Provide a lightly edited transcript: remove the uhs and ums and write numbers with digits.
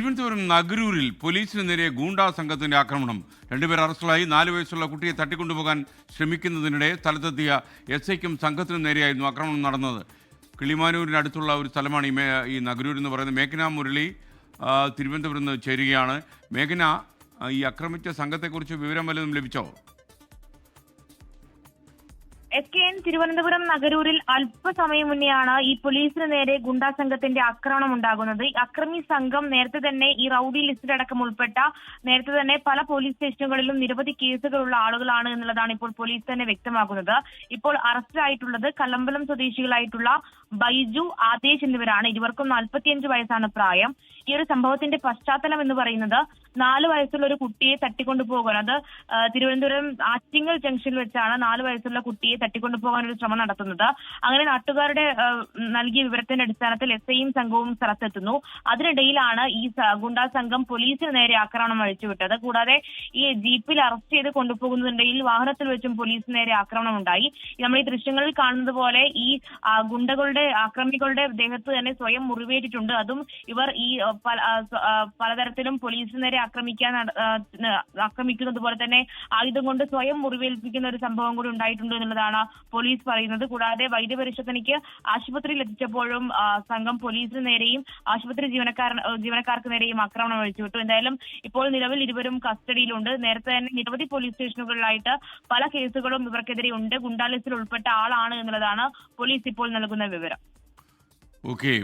തിരുവനന്തപുരം നഗരൂരിൽ പോലീസിന് നേരെ ഗൂണ്ടാ സംഘത്തിന്റെ ആക്രമണം. 2 പേർ അറസ്റ്റിലായി. 4 വയസ്സുള്ള കുട്ടിയെ തട്ടിക്കൊണ്ടുപോകാൻ ശ്രമിക്കുന്നതിനിടെ സ്ഥലത്തെത്തിയ SIക്കും സംഘത്തിനും നേരെയായിരുന്നു ആക്രമണം നടന്നത്. കിളിമാനൂരിനടുത്തുള്ള ഒരു സ്ഥലമാണ് ഈ നഗരൂർ എന്ന് പറയുന്നത്. മേഘന മുരളി തിരുവനന്തപുരം നിന്ന് ചേരുകയാണ്. മേഘന, ഈ ആക്രമിച്ച സംഘത്തെക്കുറിച്ച് വിവരം വല്ലതും ലഭിച്ചോ? SKN തിരുവനന്തപുരം നഗരൂരിൽ അല്പസമയം മുന്നെയാണ് ഈ പോലീസിന് നേരെ ഗുണ്ടാ സംഘത്തിന്റെ ആക്രമണം ഉണ്ടാകുന്നത്. അക്രമി സംഘം നേരത്തെ തന്നെ ഈ റൌഡി ലിസ്റ്റിലടക്കം ഉൾപ്പെട്ട നേരത്തെ തന്നെ പല പോലീസ് സ്റ്റേഷനുകളിലും നിരവധി കേസുകളുള്ള ആളുകളാണ് എന്നുള്ളതാണ് ഇപ്പോൾ പോലീസ് തന്നെ വ്യക്തമാക്കുന്നത്. ഇപ്പോൾ അറസ്റ്റിലായിട്ടുള്ളത് കല്ലമ്പലം സ്വദേശികളായിട്ടുള്ള ബൈജു, ആദേശ് എന്നിവരാണ്. ഇരുവർക്കും 45 വയസ്സാണ് പ്രായം. ഈ ഒരു സംഭവത്തിന്റെ പശ്ചാത്തലം എന്ന് പറയുന്നത് 4 വയസ്സുള്ള ഒരു കുട്ടിയെ തട്ടിക്കൊണ്ടുപോകാൻ, അത് തിരുവനന്തപുരം ആറ്റിങ്ങൽ ജംഗ്ഷനിൽ വെച്ചാണ് 4 വയസ്സുള്ള കുട്ടിയെ തട്ടിക്കൊണ്ടുപോകാൻ ഒരു ശ്രമം നടത്തുന്നത്. അങ്ങനെ നാട്ടുകാരുടെ നൽകിയ വിവരത്തിന്റെ അടിസ്ഥാനത്തിൽ SIയും സംഘവും സ്ഥലത്തെത്തുന്നു. അതിനിടയിലാണ് ഈ ഗുണ്ടാ സംഘം പോലീസിന് നേരെ ആക്രമണം അഴിച്ചുവിട്ടത്. കൂടാതെ ഈ ജീപ്പിൽ അറസ്റ്റ് ചെയ്ത് കൊണ്ടുപോകുന്നതിനിടയിൽ വാഹനത്തിൽ വെച്ചും പോലീസിന് നേരെ ആക്രമണം ഉണ്ടായി. നമ്മൾ ഈ ദൃശ്യങ്ങളിൽ കാണുന്നത് പോലെ ഈ ആക്രമികളുടെ ദേഹത്ത് തന്നെ സ്വയം മുറിവേറ്റിട്ടുണ്ട്. അതും ഇവർ ഈ പലതരത്തിലും പോലീസിന് നേരെ ആക്രമിക്കുന്നത് പോലെ തന്നെ ആയുധം കൊണ്ട് സ്വയം മുറിവേൽപ്പിക്കുന്ന ഒരു സംഭവം കൂടി ഉണ്ടായിട്ടുണ്ട് എന്നുള്ളതാണ് പോലീസ് പറയുന്നത്. കൂടാതെ വൈദ്യപരിശോധനയ്ക്ക് ആശുപത്രിയിൽ എത്തിച്ചപ്പോഴും സംഘം പോലീസിന് നേരെയും ആശുപത്രി ജീവനക്കാർക്ക് നേരെയും ആക്രമണം അഴിച്ചുവിട്ടു. എന്തായാലും ഇപ്പോൾ നിലവിൽ ഇരുവരും കസ്റ്റഡിയിലുണ്ട്. നേരത്തെ തന്നെ നിരവധി പോലീസ് സ്റ്റേഷനുകളിലായിട്ട് പല കേസുകളും ഇവർക്കെതിരെ ഉണ്ട്. ഗുണ്ടാ ലിസ്റ്റിൽ ഉൾപ്പെട്ട ആളാണ് എന്നുള്ളതാണ് പോലീസ് ഇപ്പോൾ നൽകുന്ന വിവരം. ഓക്കെ.